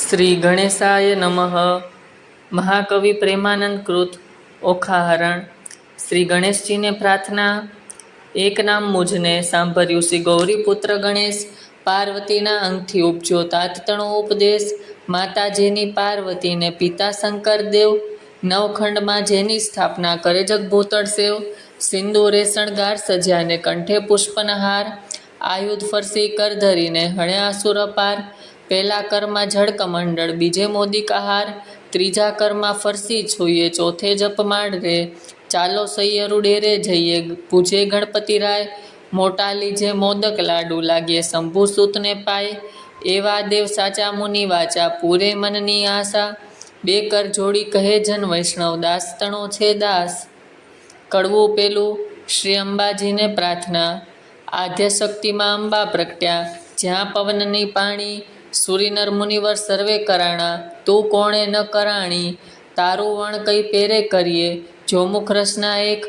શ્રી ગણેશાય નમઃ. મહાકવિ પ્રેમાનંદ કૃત ઓખાહરણ. શ્રી ગણેશજીને પ્રાર્થના. એક નામ મુજને સાંભળ્યું શ્રી ગૌરીપુત્ર ગણેશ. પાર્વતીના અંગથી ઉપજ્યો તાતતણો ઉપદેશ. માતાજીની પાર્વતીને પિતા શંકર દેવ. નવખંડમાં જેની સ્થાપના કરે જગભૂતળ સેવ. સિંદૂરે શણગાર સજ્યાને કંઠે પુષ્પનહાર. આયુધ ફરસી કર ધરીને હણ્યા અસુર અપાર. પહેલા કરમાં જળ કમંડળ બીજે મોદિકાહાર. ત્રીજા કરમાં ફરસી છોઈએ ચોથે જપમાળ રે. ચાલો સૈયરુ ડેરે જઈએ પૂજે ગણપતિ રાય. મોટા લીજે મોદક લાડુ લાગીએ શંભુ સૂતને પાય. એવા દેવ સાચા મુનિ વાચા પૂરે મનની આશા. બે કર જોડી કહે જન વૈષ્ણવ દાસ તણો છે દાસ. કડવું પેલું. શ્રી અંબાજીને પ્રાર્થના. આદ્ય શક્તિમાં અંબા પ્રગટ્યા જ્યાં પવનની પાણી. સુરીનર મુનિવર સર્વે કરાણા તું કોણે ન કરાણી. તારું વણ કઈ પેરે કરીએ જો મુખ રસના એક.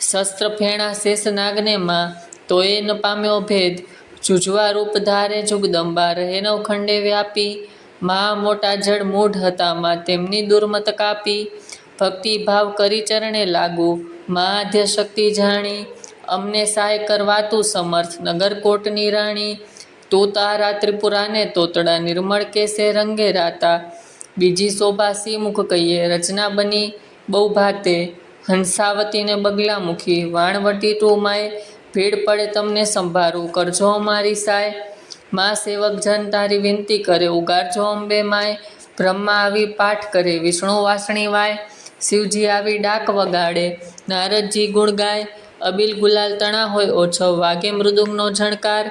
શસ્ત્ર ફેણા શેષ નાગને માં તોય ન પામ્યો ભેદ. જુજવા રૂપ ધારે જુગદંબા રહે નવખંડે વ્યાપી. મહા મોટા જળ મૂઢ હતા માં તેમની દુર્મત કાપી. ભક્તિ ભાવ કરી ચરણે લાગુ મહાધ્ય શક્તિ જાણી. અમને સહાય કરવા તું સમર્થ નગરકોટની રાણી. તું તારા ત્રિપુરાને તોતડા નિર્મળ કેસે રંગે રાતા. બીજી શોભા સી મુખ કહીએ રચના બની બહુ ભાતે. હંસાવતીને બગલા મુખી વાણવટી તું માય. ભીડ પડે તમને સંભારું કરજો અમારી સાય. મા સેવક જન તારી વિનંતી કરે ઉગારજો અંબે માય. બ્રહ્મા આવી પાઠ કરે વિષ્ણુ વાસણી વાય. શિવજી આવી ડાક વગાડે નારદજી ગુણ ગાય. અબિલ ગુલાલ તણા હોય ઓછો વાગે મૃદુંગનો ઝણકાર.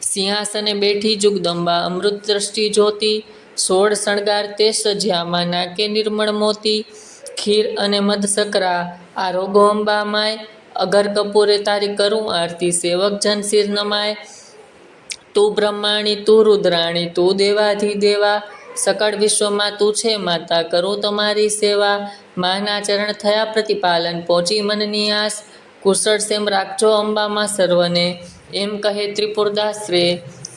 સિંહાસને બેઠી જુગદંબા અમૃત દ્રષ્ટિ જ્યોતિ. 16 શણગાર તે સજ્યામાં નાકે નિર્મળ મોતી. ખીર અને મધ સકરા આરોગો અંબા માય. અગર કપૂરે તારી કરું આરતી સેવક જન શિર નમાય. તું બ્રહ્માણી તું રુદ્રાણી તું દેવાધિદેવા. સકળ વિશ્વમાં તું છે માતા કરું તમારી સેવા. માના ચરણ થયા પ્રતિપાલન પહોંચી મનની આસ. કુશળ સેમ રાખજો અંબામાં સર્વને એમ કહે ત્રિપુરદાસ રે.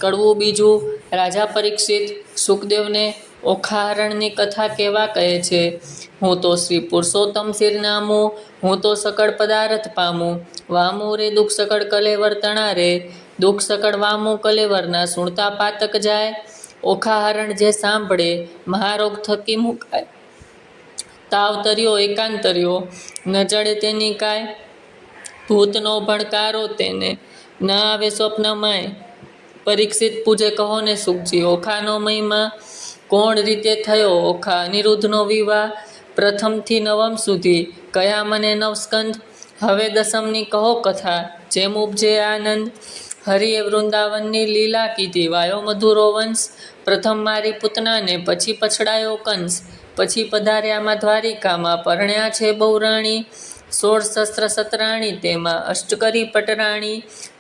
કડવું બીજું. રાજા પરીક્ષિત સુખદેવને ઓખાહરણની કથા કેવા કહે છે. હું તો શ્રી પુરુષોત્તમ શિરનામું હું તો સકળ પદાર્થ પામું. વામું રે દુઃખ સકળ કલેવર તણા રે. દુઃખ સકળ વામું કલેવરના સુણતા પાતક જાય. ઓખાહરણ જે સાંભળે મહારોગ થકી મુકાય. તાવ તર્યો એકાંતર્યો ન જડે તેની કાય. ભૂતનો ભણકારો તેને ન આવે સ્વપ્નમાંય. પરીક્ષિત પૂજે કહો ને સુખજી ઓખાનો મહિમા. કોણ રીતે થયો ઓખા અનિરુદ્ધનો વિવાહ. પ્રથમથી નવમ સુધી કયા મને નવસ્કંદ. હવે દસમની કહો કથા જેમ ઉપજે આનંદ. હરિએ વૃંદાવનની લીલા કીધી વાયો મધુરો વંશ. પ્રથમ મારી પૂતનાને પછી પછડાયો કંસ. પછી પધાર્યામાં દ્વારિકામાં પરણ્યા છે બહુરાણી. 16 શસ્ત્ર સતરાણી તેમાં અષ્ટકરી પટરાણી.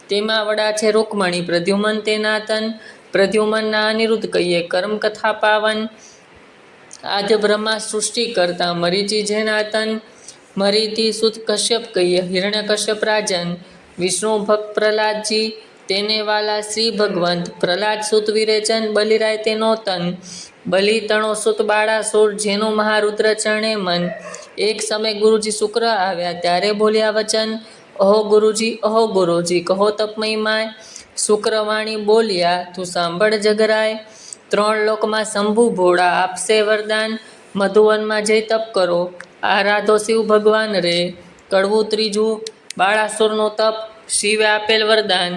તેમાં વડા છે રૂકમણી પ્રદ્યુમન તેના તન. પ્રદ્યુમનના અનિરુદ્ધ કહીએ કર્મ કથા પાવન. આદ્ય બ્રહ્મા સૃષ્ટિ કરતા મરીચી જેના તન. મરીથી સુત કશ્યપ કહીએ હિરણ્ય કશ્યપ રાજન. વિષ્ણુ ભક્ત પ્રહલાદજી તેને વાલા શ્રી ભગવંત. પ્રહલાદ સુત વિરેચન બલિરાય તેનો તન. બલિ તણો સુત બાળાસુર જેનું મહારુદ્ર ચરણે મન. એક સમય ગુરુજી શુક્ર આવ્યા ત્યારે બોલ્યા વચન. અહો ગુરુજી કહો તપમય માય. શુક્રવાણી બોલ્યા તું સાંભળ જગરાય. 3 લોકમાં શંભુ ભોળા આપશે વરદાન. મધુવનમાં જઈ તપ કરો આરાધો શિવ ભગવાન રે. કડવું ત્રીજું. બાળાસુરનો તપ શિવે આપેલ વરદાન.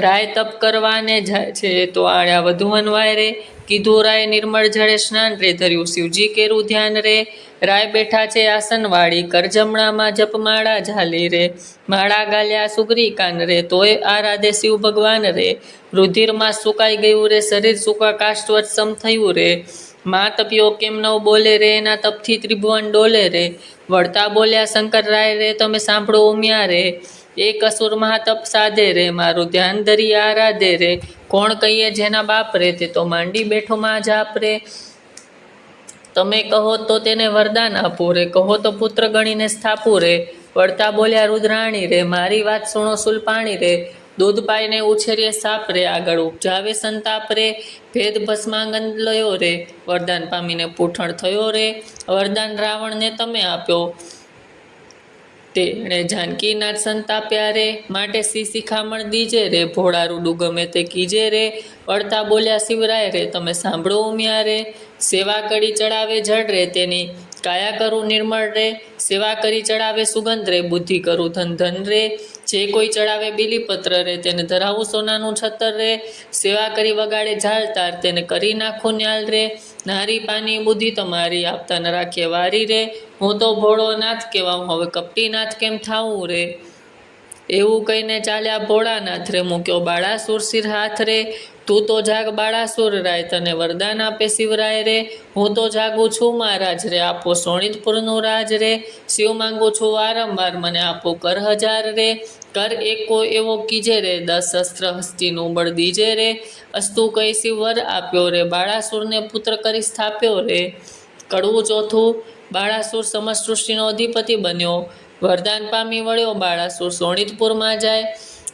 રાય તપ કરવાને જાય છે તો આળ્યા વધુવન વાય રે. કીધું રાય નિર્મળ જળે સ્નાન રે ધર્યું શિવજી કેરું ધ્યાન રે. રાય બેઠા છે આસનવાળી કરજમણામાં જપમાળા ઝાલી રે. માળા ગાલ્યા સુગરી કાન રે તોય આરાધે શિવ ભગવાન રે. રુધિરમાં સુકાઈ ગયું રે શરીર સુકા કાષ્ટવત સમ થયું રે. મા તપ્યો કેમ નવ બોલે રે એના તપથી ત્રિભુવન ડોલે રે. વળતા બોલ્યા શંકર રાય રે તમે સાંભળો ઉમ્યા રે. એક અસુર મહાતપ સાધે રે મારું ધ્યાન ધરી આરાધે રે. કોણ કહીએ જેના બાપ રે તે તો માંડી બેઠો માં જાપ રે. તમે કહો તો તેને વરદાન આપું રે. કહો તો પુત્ર ગણીને સ્થાપું રે. વળતા બોલ્યા રુદ્રાણી રે મારી વાત સુણો સુલપાણી રે. દૂધ પાઈને ઉછેરીએ સાપ રે, આગળ ઉપજાવે સંતાપ રે, ભેદ ભસ્માંગન લયો રે, વરદાન પામીને પૂઠણ થયો રે, વરદાન રાવણને તમે આપ્યો, તેણે જાનકીનાથ સંતાપ્યા રે, માટે સી શિખામણ દીજે રે, ભોળા રૂડું ગમે તે કીજે રે, વળતા બોલ્યા શિવરાય રે, તમે સાંભળો ઉમિયા રે, સેવા કરી ચડાવે જળ રે, તેની કાયા કરું નિર્મળ રે, સેવા કરી ચડાવે સુગંધ રે, બુદ્ધિ કરું ધન ધન રે, જે કોઈ ચડાવે બીલીપત્ર રે, તેને ધરાવું સોનાનું છતર રે, સેવા કરી વગાડે ઝાલતાર, તેને કરી નાખું ન્યાલ રે, નારી પાની બુદ્ધિ તમારી, આપતા ન રાખીએ વારી રે, હું તો ભોળો નાથ કહેવાઉં, હવે કપટી નાથ કેમ થાવું રે. એવું કહીને ચાલ્યા ભોળાનાથ રે, મૂક્યો બાળાસુર સિર હાથ રે, તું તો જાગ બાળાસુર રાય, તને વરદાન આપે શિવરાય રે, હું તો જાગું છું મહારાજ રે, આપો સોણિતપુરનું રાજ રે, શિવ માંગુ છું વારંવાર, મને આપો કર હજાર રે, કર એકો એવો કીજે રે, 10 શસ્ત્ર હસ્તીનું બળ દીજે રે, અસ્તુ કહી શિવ વર આપ્યો રે, બાળાસુરને પુત્ર કરી સ્થાપ્યો રે. કડવું ચોથું. બાળાસુર સમસ્ત સૃષ્ટિનો અધિપતિ બન્યો, વરદાન પામી વળ્યો બાળાસુર, સોણિતપુરમાં જાય,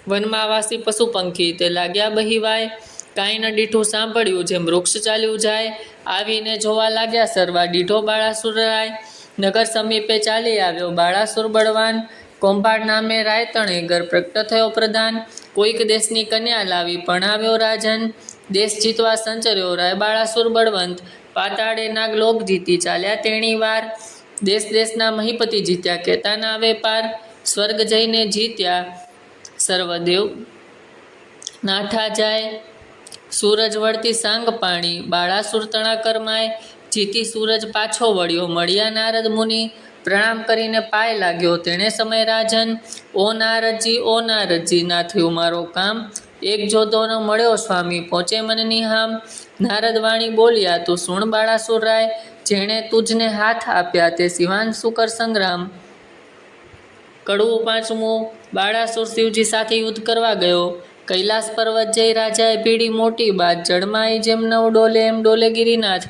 વનમાં વાસી પશુ પંખી તે લાગ્યા બહિવાય, કાંઈ ન દીઠું સાંભળ્યું, જેમ વૃક્ષ ચાલ્યું જાય, આવીને જોવા લાગ્યા સર્વા, દીઠો બાળાસુર રાય, નગર સમીપે ચાલી આવ્યો બાળાસુર બળવાન, કોંભાડ નામે રાયતણે ઘર પ્રગટ થયો પ્રધાન, કોઈક દેશની કન્યા લાવી પરણાવ્યો રાજન, દેશ જીતવા સંચર્યો રાય બાળાસુર બળવંત, પાતાળે નાગ લોક જીતી ચાલ્યા તેણી વાર, દેશ દેશના મહીપતિ જીત્યા કહેતા ના વેપાર, સ્વર્ગ જઈને જીત્યા સર્વદેવ નાઠા જાય, સૂરજ વળતી સાંગ પાણી, બાળાસુર તણા કરમાય, જીતી સૂરજ પાછો વળ્યો, મળ્યા નારદ મુનિ, પ્રણામ કરીને પાય લાગ્યો તેણે સમય રાજન, ઓ નારદજી ના થયું મારો કામ, એક જોધો ન મળ્યો સ્વામી, પહોંચે મનની હામ, નારદ વાણી બોલ્યા તું સુણ બાળાસુર રાય, જેણે તુજને હાથ આપ્યા તે શિવાંશુ કર સંગ્રામ. કડવું પાંચમું. બાળાસુર શિવજી સાથે યુદ્ધ કરવા ગયો, કૈલાસ પર્વત જઈ રાજાએ ભીડી મોટી બાત, જળમાં જેમ નવ ડોલે એમ ડોલે ગિરિનાથ,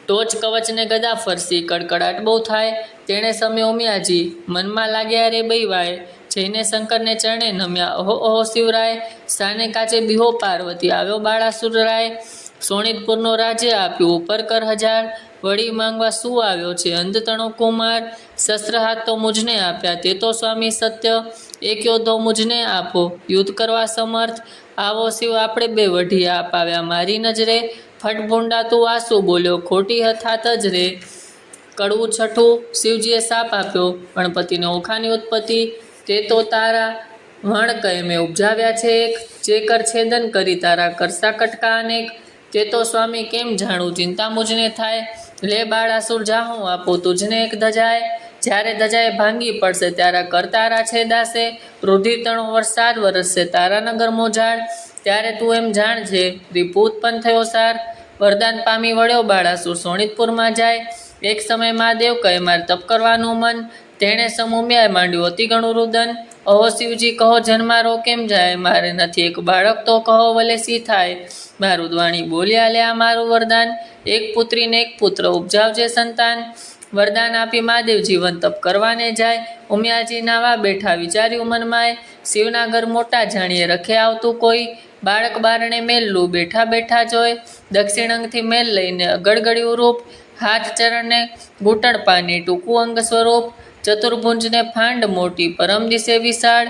ટોચ કવચને ગદા ફરસી, કડકડાટ બહુ થાય, તેણે સમે ઉમિયાજી, મનમાં લાગ્યા રે બૈવાય, જઈને શંકરને ચરણે નમ્યા, ઓહો ઓહો શિવરાય, સાને કાચે બિહો પાર્વતી, આવ્યો બાળાસુર રાય, સોણિતપુરનો રાજ્ય આપ્યું ઉપર કર હજાર, વળી માંગવા શું આવ્યો છે અંધતણો કુમાર, શસ્ત્ર હાથ તો મુજને આપ્યા તે તો સ્વામી સત્ય, એક યોદ્ધો મુજને આપો યુદ્ધ કરવા સમર્થ, આવો શિવ આપણે બે વઢિયા અપાવ્યા મારી નજરે, ફટભૂંડા તું આસુ બોલ્યો ખોટી હથાત જ રે. કડવું છઠ્ઠું. શિવજીએ સાપ આપ્યો, ગણપતિને ઓખાની ઉત્પત્તિ, તે તો તારા વણ કહે મેં ઉપજાવ્યા છે એક, જે કર છેદન કરી તારા કરસા કટકા અનેક, તે તો સ્વામી કેમ જાણું ચિંતા મુજને થાય, લે બાળાસુર જાહું આપો તુજને એક ધજાય, જ્યારે ધજાએ ભાંગી પડશે ત્યારે કર તારા છેદાશે, રુધિરતણો વરસાદ વરસશે તારા નગર મોજાડ, ત્યારે તું એમ જાણજે રીપુ ઉત્પન્ન થયો સાર. વરદાન પામી વળ્યો બાળાસુર સોણિતપુરમાં જાય, એક સમય મહાદેવ કહે મારે તપ કરવાનું મન, તેણે સમુમ્યાય માંડ્યું અતિ ઘણું રુદન, અહો શિવજી કહો જન્મારો કેમ જાય, મારે નથી એક બાળક તો કહો વલે સી થાય, મારું દ્વાણી બોલ્યા લે આ મારું વરદાન, એક પુત્રી ને એક પુત્ર ઉપજાવજે સંતાન. વરદાન આપી મહાદેવ જીવન તપ કરવાને જાય, ઉમિયાજી નાવા બેઠા વિચાર્યું મનમાય, શિવના ઘર મોટા જાણીએ રખે આવતું કોઈ, બાળક બારણે મેલ્લું બેઠા બેઠા જોઈ, દક્ષિણ અંગથી મેલ લઈને ગળગળ્યું રૂપ, હાથ ચરણને ઘૂંટણ પાની ટૂંકું અંગ સ્વરૂપ, ચતુર્ભુંજને ફાંડ મોટી પરમ દિશે વિશાળ,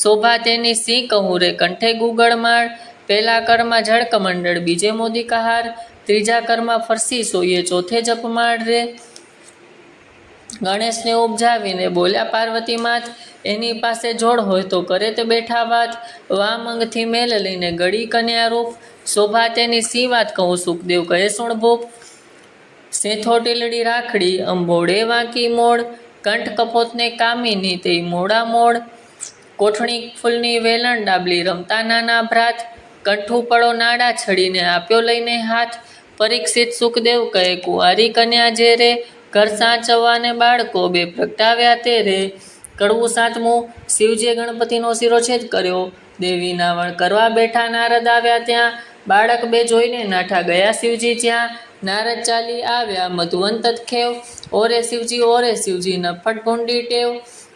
શોભા તેની સિંહ કહું રે કંઠે ગુગળમાળ, પહેલા કરમાં જળકમંડળ બીજે મોદિકાહાર, ત્રીજા કરમાં ફરસી સોઈએ ચોથે જપમાળ રે. ગણેશને ઉપજાવીને બોલ્યા પાર્વતી માત, એની પાસે જોડ હોય તો કરે તે બેઠા વાત, વામ અંગથી મેલ લઈને ગળી કન્યા રૂપ, શોભા તેની સી વાત કહું સુખદેવ કહે સુણભૂપ, સેથો ટીલડી રાખડી અંભોડે વાંકી મોડ, કંઠ કપોતને કામીની તે મોડા મોડ, કોઠણી ફૂલની વેલણ ડાબલી રમતા નાના ભ્રાત, કંઠું પડો નાડા છડીને આપ્યો લઈને હાથ, પરીક્ષિત સુખદેવ કહે કુંવારી કન્યા જે રે, ઘર સાચવવાને બાળકો બે પ્રગટાવ્યા તે રે. કડવું સાતમું. શિવજીએ ગણપતિનો શિરોછેદ કર્યો, દેવી નાવણ કરવા બેઠા નારદ આવ્યા ત્યાં, બાળક બે જોઈને નાઠા ગયા શિવજી જ્યાં, નારદ ચાલી આવ્યા મધુવંત ખેવ, ઓરે શિવજી ન ફટભૂંડી ટેવ,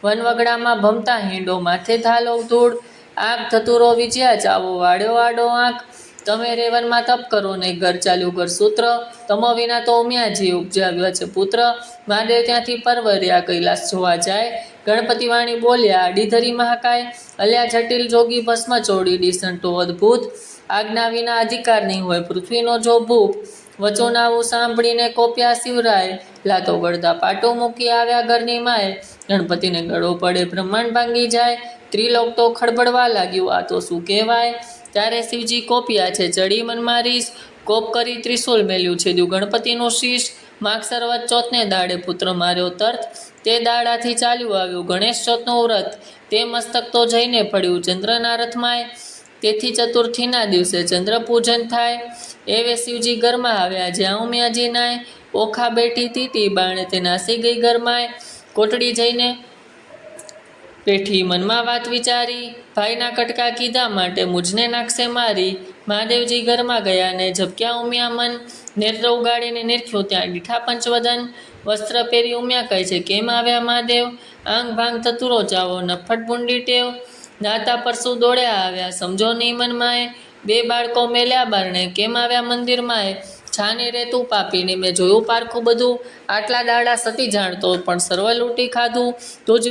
વનવગડામાં ભમતા હિંડો માથે ધાલો ધૂળ, આંખ ધતુરો વિજ્યા ચાવો વાડ્યો વાડો આંખ, તમે રેવનમાં તપ કરો ને ઘર ચાલ્યું ઘર સૂત્ર, તમો વિના તો ઉમિયાજી ઉપજાવ્યા છે પુત્ર, મહાદેવ ત્યાંથી પરવર્યા કૈલાસ જોવા જાય, ગણપતિ વાણી બોલ્યા આડીધરી મહાકાય, અલ્યા જટિલ જોગી ભસ્મ ચોડી ડીસંટો અદ્ભુત, આજ્ઞા વિના અધિકાર નહીં હોય પૃથ્વીનો જો ભૂપ, વચોનાવું સાંભળીને કોપ્યા શિવરાય, લાતો ગળદા પાટો મૂકી આવ્યા ઘરની માય, ગણપતિને ગળો પડે બ્રહ્માંડ ભાંગી જાય, ત્રિલોક તો ખળબળવા લાગ્યું આ તો શું કહેવાય, ત્યારે શિવજી કોપ્યા છે ચડી મન મારીશ, કોપ કરી ત્રિશુલ મેલ્યું છે દ્યું ગણપતિનું શીશ, માગસર વદ ચોથને દાડે પુત્ર માર્યો તર્ત, તે દાડાથી ચાલ્યું આવ્યું ગણેશ ચોથનું વ્રત, તે મસ્તક તો જઈને પડ્યું ચંદ્રના રથમાંય, તેથી ચતુર્થીના દિવસે ચંદ્ર પૂજન થાય, એવે શિવજી ઘરમાં આવ્યા જ્યાં ઉમિયાજી નાય, ઓખા બેઠી તીતી બાણે તે નાસી ગઈ ઘરમાંય, કોટડી જઈને પેઠી મનમાં વાત વિચારી, ભાઈના કટકા કીધા માટે મુજને નાખશે મારી, મહાદેવજી ઘરમાં ગયા ને ઝબક્યા ઉમિયા મન, નેત્ર ઉગાડીને નિરખ્યો ત્યાં દીઠા પંચવદન, વસ્ત્ર પહેરી ઉમિયા કહે છે કેમ આવ્યા મહાદેવ, આંગ ભાંગ થતુરો ચાવો નફટ ભૂંડી ટેવ, નાતા પરસુ દોડ્યા આવ્યા સમજો નહીં મનમાંય, બે બાળકો મેલ્યા બારણે કેમ આવ્યા મંદિરમાંય, છાને રેતું પાપીને મેં જોયું પારખું બધું, આટલા દાડા સતી જાણતો પણ સર્વ લૂંટી ખાધું, તુજ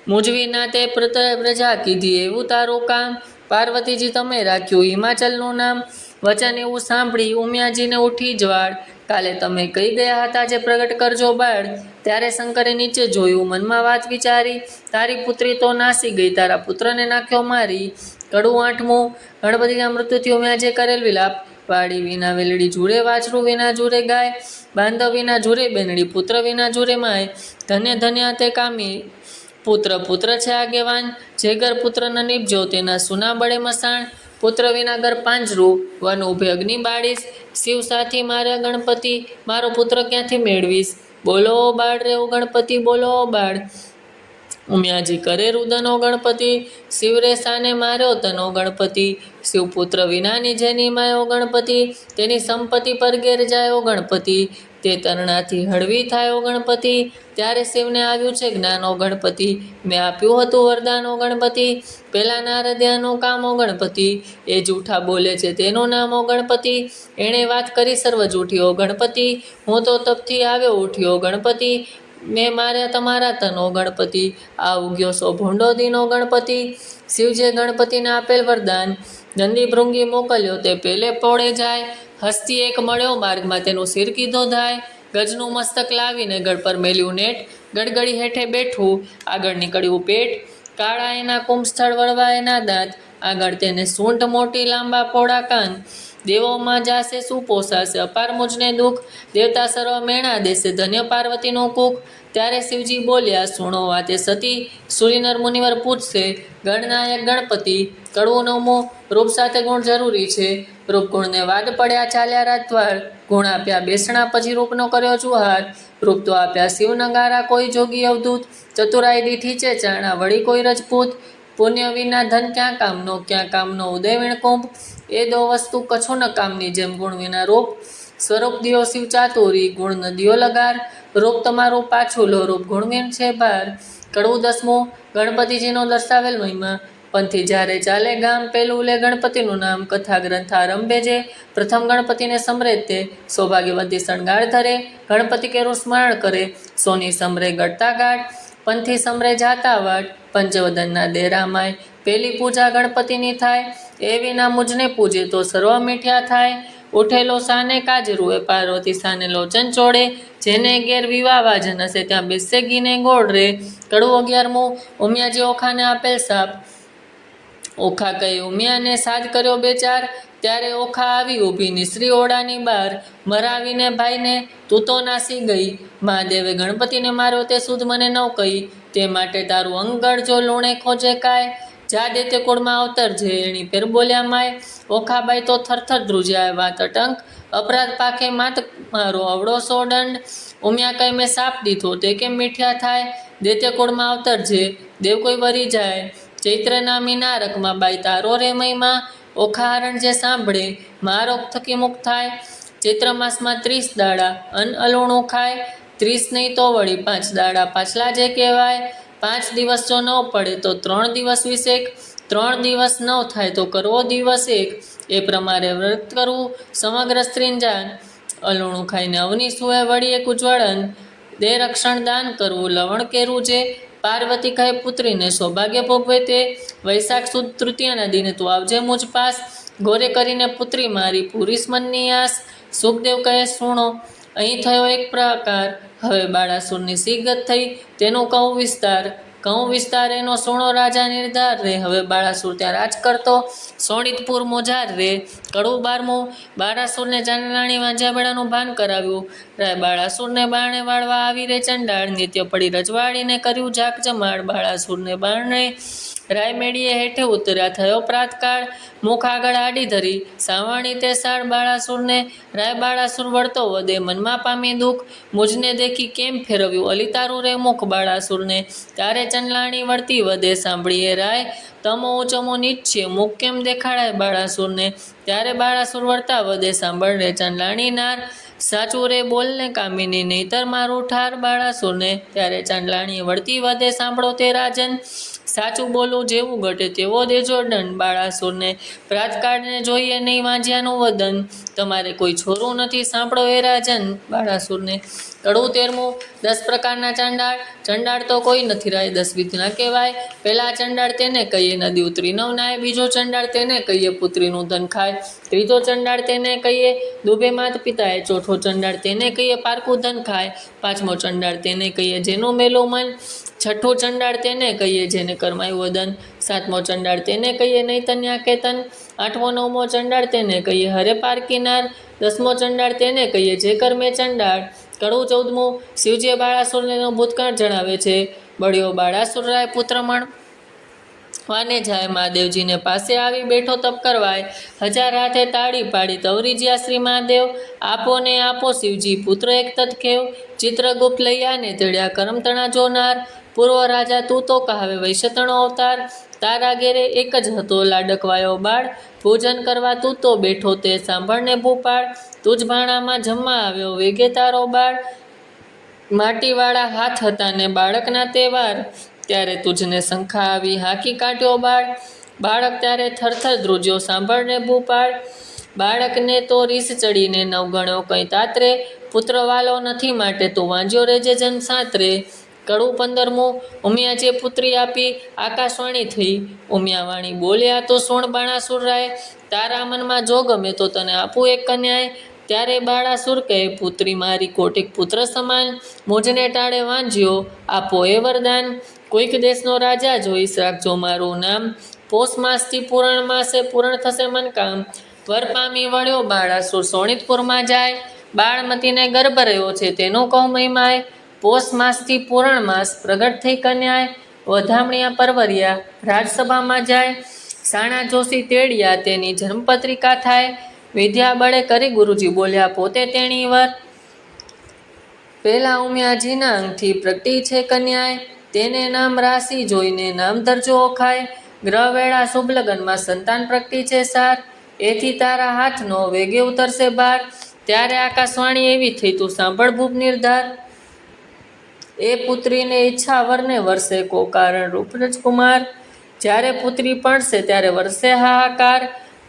મુજવી ના તે પ્રજા કીધી એવું તારું કામ, પાર્વતીજી તમે રાખ્યું હિમાચલનું નામ, વચન એવું સાંભળી ઉમિયાજીને ઉઠી જ્વાળ, કાલે તમે કહી ગયા હતા જે પ્રગટ કરજો બાળ, ત્યારે શંકરે નીચે જોયું મનમાં વાત વિચારી, તારી પુત્રી તો નાસી ગઈ તારા પુત્રને નાખ્યો મારી, કડું આઠમું ગણપતિના મૃત્યુથી ઉમિયાજે કરેલ વિલાપ, વાડી વિના વેલડી જુરે વાછરું વિના જુરે ગાય, બાંધવ વિના જુરે બેનડી પુત્ર વિના જુરે માય, ધન્ય ધન્ય તે કામી પુત્ર છે આગેવાન, જે ઘર પુત્ર ન નીપજો તેના સુના બળે મસાણ, પુત્ર વિના ઘર પાંજરું વન ઉભે અગ્નિ બાળીશ, શિવ સાથી મારા ગણપતિ મારો પુત્ર ક્યાંથી મેળવીશ, બોલો બાળ રેવો ગણપતિ બોલો બાળ, ઉમિયાજી કરે રુદનો ગણપતિ, શિવરે સાને માર્યો તનો ગણપતિ, શિવપુત્ર વિનાની જેની માયો ગણપતિ, તેની સંપત્તિ પર ઘેર જાયો ગણપતિ, તે તરણાથી હળવી થાયો ગણપતિ, ત્યારે શિવને આવ્યું છે જ્ઞાનો ગણપતિ, મેં આપ્યું હતું વરદાનો ગણપતિ, પેલા નારદ્યાનું કામો ગણપતિ, એ જૂઠા બોલે છે તેનું નામો ગણપતિ, એણે વાત કરી સર્વ જૂઠીઓ ગણપતિ, હું તો તપથી આવ્યો ઉઠ્યો ગણપતિ, મેં માર્યા તમારા તનો ગણપતિ, આ ઉગ્યો સો ભૂંડો દીનો ગણપતિ, શિવજે ગણપતિને આપેલ વરદાન, નંદી ભૃંગી મોકલ્યો તે પેલે પોળે જાય, હસ્તી એક મળ્યો માર્ગમાં તેનું સિર કીધો ધાય, ગજનું મસ્તક લાવીને ગળ પર મેલ્યું નેટ, ગડગડી હેઠે બેઠું આગળ નીકળ્યું પેટ, કાળા એના કુંભ સ્થળ વળવા એના દાંત, આગળ તેને સૂંઢ મોટી લાંબા પોળા કાન, દેવોમાં જાશે શું પોસાશે અપાર મુજને દુઃખ, દેવતા સર્વ મેણા દેશે ધન્ય પાર્વતીનું કુખ, ત્યારે શિવજી બોલ્યા સુણો વાતે સતી, સુરીનર મુનિવર પૂછશે ગણનાયક ગણપતિ, કડવું નવમું રૂપ સાથે ગુણ જરૂરી છે, રૂપ ગુણને વાદ પડ્યા ચાલ્યા રાજદ્વાર, ગુણ આપ્યા બેસણા પછી રૂપનો કર્યો જુહાર, રૂપ તો આપ્યા શિવનગારા કોઈ જોગી અવધૂત, ચતુરાઈ દીઠી છે ચાણા વળી કોઈ રજપૂત, પુણ્ય વિના ધન ક્યાં કામનો ઉદય વિણકુંભ, એ દો વસ્તુ કછો ન કામની જેમ ગુણ વિના રૂપ, સ્વરૂપ દિયો શિવ ચાતુરી ગુણ ન દિયો લગાર, રૂપ તમારું પાછું લો રૂપ ગુણવીન છે ભાર, કડવું દસમું ગણપતિજીનો દર્શાવેલ મહિમા, પંથી જ્યારે ચાલે ગામ પેલું લે ગણપતિનું નામ, કથા ગ્રંથ આરંભે જે પ્રથમ ગણપતિને સમરે તે, સૌભાગ્યવતી શણગાર ધરે ગણપતિ કેરું સ્મરણ કરે, સોની સમરે ગળતા ગાઢ, પંથી સમરે જાતા વાટ, પંચવદનના દેરામાય, પેલી પૂજા ગણપતિની થાય, એ વિના મુજને પૂજે તો સર્વ મીઠ્યા થાય, ઉઠેલો સાને કાજરું એ પાર્વતી સાને લોચન ચોડે, જેને ઘેર વિવાહ વાજન હશે ત્યાં બેસે ગીને ગોળ રે, કડવું 11મું ઉમિયાજી ઓખાને આપેલ સાપ, ઓખા કહી ઉમિયાને સાદ કર્યો બે ચાર, ત્યારે ઓખા આવી ઊભી નિસરી ઓરડાની બહાર, મરાવીને ભાઈને તું તો નાસી ગઈ, મહાદેવે ગણપતિને માર્યો તે સુધ મને ન કહી, તે માટે તારું અંગળ જો લૂણે ખોજે કાય, જા દે તે કુળમાં અવતર છે એની ફેર બોલ્યા માય, ઓખાબાઈ તો થરથર ધ્રુજ્યા વાત અટંક, અપરાધ પાકે માત મારો અવળો સો દંડ, ઉમિયા કઈ મેં સાપ દીધો તે કેમ મીઠ્યા થાય, દે તે કુળમાં અવતર છે દેવ કોઈ વરી જાય, ચૈત્રના મીનારકમાં બાઈ તારો રે મહિમા, ઓખાહરણ જે સાંભળે મારોગ થકી મુક્ત થાય, ચૈત્ર માસમાં 30 દાડા અન્ન અલુણું ખાય, 30 નહીં તો વળી 5 દાડા પાછલા જે કહેવાય, 5 દિવસ જો ન પડે તો 3 દિવસ વિશેક, 3 દિવસ ન થાય તો કરવો દિવસ 1, એ પ્રમાણે વ્રત કરવું. સમગ્ર સ્ત્રીજાન અલુણું ખાઈને અવની સુએ વળી એક ઉજ્જવળન, દે રક્ષણ દાન કરવું. લવણ કેરું જે પાર્વતી કહે પુત્રીને સૌભાગ્ય ભોગવે તે, વૈશાખ સુદ તૃતીયાના દિને તું આવજે મુજ પાસ, ગોરે કરીને પુત્રી મારી પૂરીશ મનની આસ. સુખદેવ કહે સુણો, અહીં થયો એક પ્રકાર, હવે બાળાસુરની સી ગત થઈ તેનું કહું વિસ્તાર. કહું વિસ્તાર એનો સુણો રાજા નિર્ધાર રે, હવે બાળાસુર ત્યાં રાજ કરતો સોણિતપુર મોજાર રે. કડવું 12મું, બાળાસુરને ચાંદલાણી વાંઝ્યાબેડાનું ભાન કરાવ્યું. રાય બાળાસુરને બાણે વાળવા આવી રે ચંડાળ, નિત્ય પડી રજવાડીને કર્યું જાક જમાડ. બાળાસુરને બાણે રાય મેળીએ હેઠે ઉતર્યા, થયો પ્રાતકાળ, મુખ આગળ આડી ધરી સાવણી તે સાળ. બાળાસુરને રાય બાળાસુર વળતો વધે, મનમાં પામી દુઃખ, મુજને દેખી કેમ ફેરવ્યું અલિતારું રે મુખ. બાળાસુરને ત્યારે ચંદલાણી વળતી વધે, સાંભળીએ રાય તમો ઊંચમો નીચે મુખ કેમ દેખાડાય બાળાસુરને. ત્યારે બાળાસુર વળતા વધે, સાંભળ રે ચંદલાણી નાર, સાચું રે બોલને કામિની નહીતર મારું ઠાર. બાળાસુરને ત્યારે ચાંદલાણી વળતી વધે, સાંભળો તે રાજન, સાચું બોલું જેવું ઘટે તેવો દેજો દંડ. બાળાસુરને પ્રાતકાળને જોઈએ નહીં વાંઝ્યાનું વદન, તમારે કોઈ છોરું નથી સાંભળો એ રાજન. બાળાસુરને કડવું 13મું, 10 પ્રકારના ચાંડાળ, ચંડાળ તો કોઈ નથી રાય 10 વિધના કહેવાય. પહેલા ચંડાળ તેને કહીએ નદી ઉતરી નવ નાય, બીજો ચંડાળ તેને કહીએ પુત્રીનું ધન ખાય, ત્રીજો ચંડાળ તેને કહીએ દુબે માત પિતાએ, ચોથો ચંડાળ તેને કહીએ પારકું ધન ખાય, પાંચમો ચંડાળ તેને કહીએ જેનું મેલું મન, છઠ્ઠું ચંડાળ તેને કહીએ જેને કરમાયું વદન, સાતમો ચંડાળ તેને કહીએ નહીં તન્યા કેતન, આઠમો નવમો ચંડાળ તેને કહીએ હરે પારકીનાર, 10મો ચંડાળ તેને કહીએ જે કર્મે ચંડાળ. કડવું 14મું, શિવજીએ બાળાસુરનો ભૂતકાળ જણાવે છે. બળ્યો બાળાસુર રાય પુત્રમણ વાને જાય, મહાદેવજીને પાસે આવી બેઠો તપ કરવાય, 1000 હાથે તાળી પાડી તવરી જ્યા શ્રી મહાદેવ, આપો ને આપો શિવજી પુત્ર એક તત્ખેવ, ચિત્રગુપ્ત લૈયાને તેડ્યા કરમતણા જોનાર, પૂર્વ રાજા તું તો કહાવે વૈશ્યતણો અવતાર, તારા ઘેરે એક જ હતો લાડકવાયો બાળ, પૂજન કરવા તું તો બેઠો તે સાંભળને ભૂપાળ, તુજ ભાણામાં જમવા આવ્યો વેગે તારો બાળ, માટીવાળા હાથ હતા ને બાળકના તહેવાર, ત્યારે તુજને શંખા આવી હાંકી કાઢ્યો બાળ, બાળક ત્યારે થરથર ધ્રુજ્યો સાંભળને ભૂપાળ, બાળકને તો રીસ ચડીને નવગણ્યો કંઈ તાતરે, પુત્ર વાલો નથી માટે તું વાંજ્યો રેજે જન સાતરે. કડવું 15મું, ઉમિયાજીએ પુત્રી આપી આકાશવાણી થઈ, ઉમિયાવાણી બોલ્યા તો સુણ બાણાસુર રાય, તારા મનમાં જો ગમે તો તને આપું એક કન્યાય. ત્યારે બાળાસુર કહે પુત્રી મારી કોટિક પુત્ર સમાન, મુજને ટાળે વાંજ્યો આપો એ વરદાન, કોઈક દેશનો રાજા જોઈશ રાખજો મારું નામ, પોષ માસથી પૂરણ માસે પૂરણ થશે મનકામ. વર પામી વળ્યો બાળાસુર સોણિતપુરમાં જાય, બાળમતીને ગર્ભ રહ્યો છે તેનો કહું મહિમાય, પોષ માસથી પૂરણ માસ પ્રગટ થઈ કન્યાય, વધામણિયા પરવર્યા રાજસભામાં જાય, સાણા જોશી તેડ્યા તેની જન્મપત્રિકા થાય, વિદ્યા બળે કરી ગુરુજી બોલ્યા પોતે તેણી વર, પેલા ઉમિયાજીના અંગથી પ્રગટી છે કન્યાય, તેને નામ રાશિ જોઈને નામ ધરજો ઓખાય, ગ્રહ વેળા શુભ લગ્નમાં સંતાન પ્રગટી છે સાર, એથી તારા હાથનો વેગે ઉતરશે બાર. ત્યારે આકાશવાણી એવી થઈ તું સાંભળ ભૂપ નિર્ધાર, એ પુત્રીને ઈચ્છા વરને વરસે કો કારણ રૂપ રાજકુમાર, જ્યારે પુત્રી પડશે ત્યારે વરસે હાહાકાર,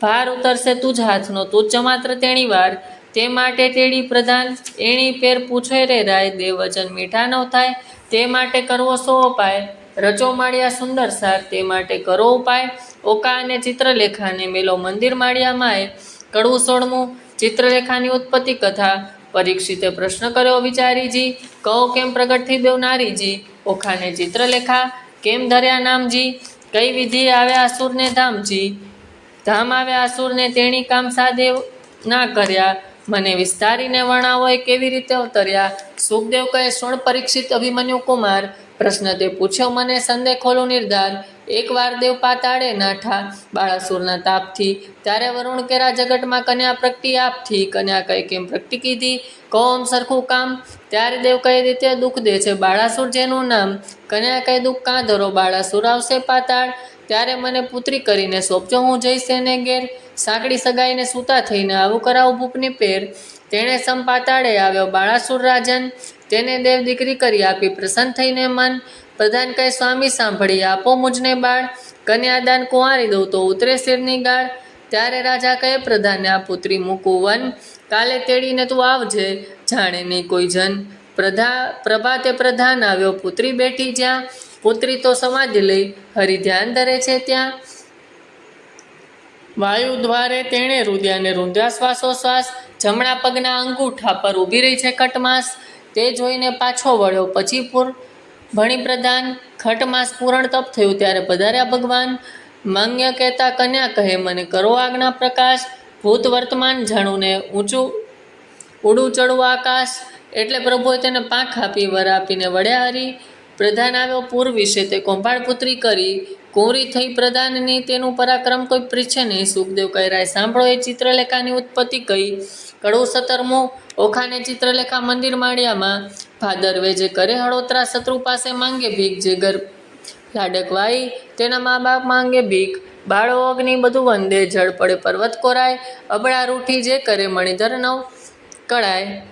ભાર ઉતરશે તુજ હાથનો તુજ માત્ર તેણી વાર, તે માટે તેડી પ્રધાન એણી પેર પૂછે રે રાય, દેવ વચન મીઠા ન થાય તે માટે કરવો સો ઉપાય, રચો માળિયા સુંદર સાર તે માટે કરો ઉપાય, ઓકા અને ચિત્રલેખાને મેલો મંદિર માળિયા માય. કડવું 16મું, ચિત્રલેખાની ઉત્પત્તિ કથા, પરીક્ષિતે પ્રશ્ન કર્યો વિચારીજી, કહો કેમ પ્રગટ થઈ બેવ નારીજી, ઓખાને ચિત્રલેખા કેમ ધર્યા નામજી, કઈ વિધિ આવ્યા અસુરને ધામજી, ધામ આવ્યા અસુરને તેણી કામ સાદેવ ના કર્યા, મને વિસ્તારીને વર્ણાવો એ કેવી રીતે અવતર્યા. સુખદેવ કહે સુણ પરીક્ષિત અભિમન્યુ કુમાર, પ્રશ્ન તે પૂછ્યો મને સંદેહ ખોલું નિર્ધાર, એકવાર દેવ પાતાળે નાઠા બાળાસુરના તાપથી, ત્યારે વરુણ કેરા જગતમાં કન્યા પ્રગટી આપથી, કન્યા કહે કેમ પ્રગટી કીધી કહો આમ સરખું કામ, ત્યારે દેવ કઈ રીતે દુઃખ દે છે બાળાસુર જેનું નામ, કન્યા કહે દુઃખ કાં ધરો બાળાસુર આવશે પાતાળ, ત્યારે મને પુત્રી કરીને સોંપજો હું જઈશ એને ઘેર, સાંકડી સગાઈને સૂતા થઈને આવું કરાવું ભૂપની પેર, તેણે સમ પાતાળે આવ્યો બાળાસુર રાજન, તેને દેવ દીકરી કરી આપી પ્રસન્ન થઈને મન, પ્રધાન કહે, સ્વામી સાંભળી આપો મુજને બાળ, કન્યાદાન કુંવારી દઉં તો ઉતરે શિરની ગાળ. ત્યારે રાજા કહે પ્રધાનને, આ પુત્રી મૂકું વન, કાલે તેડીને તું આવજે, જાણે નહીં કોઈ જન. પ્રભાતે પ્રધાન આવ્યો, પુત્રી બેઠી જ્યાં, પુત્રી તો સમાધિ લઈ હરિ ધ્યાન ધરે છે ત્યાં. વાયુ દ્વારે તેણે રૂદ્યા ને રૂંધ્યા શ્વાસોશ્વાસ, જમણા પગના અંગૂઠા પર ઊભી રહી છે ખટમાસ. તે જોઈને પાછો વળ્યો પછી ભણી પ્રધાન, ખટમાસ પૂરણ તપ થયું ત્યારે પધાર્યા ભગવાન. માંગ્ય કહેતા કન્યા કહે, મને કરો આજ્ઞા પ્રકાશ, ભૂત વર્તમાન જાણું ને ઊંચું ઉડું ચડવું આકાશ. એટલે પ્રભુએ તેને પાંખ આપી, વર આપીને વળ્યા હરી. પ્રધાન આવ્યો પૂર વિશે તે કૌભાંડ પુત્રી કરી, કુંવરી થઈ પ્રધાનની તેનું પરાક્રમ કોઈ પૃચ્છે નહીં. સુખદેવ કહે, રાય સાંભળો એ ચિત્રલેખાની ઉત્પત્તિ કઈ. કડવું 17મું. ઓખાને ચિત્રલેખા મંદિર માળિયામાં, ભાદરવે જે કરે હળોતરા, શત્રુ પાસે માંગે ભીખ, જે ઘર લાડક વાઈ તેના મા બાપ માંગે ભીખ. બાળો અગ્નિ બધું વંદે, જળ પડે પર્વત કોરાય, અબળા રૂઠી જે કરે મણિધર નવ કળાય.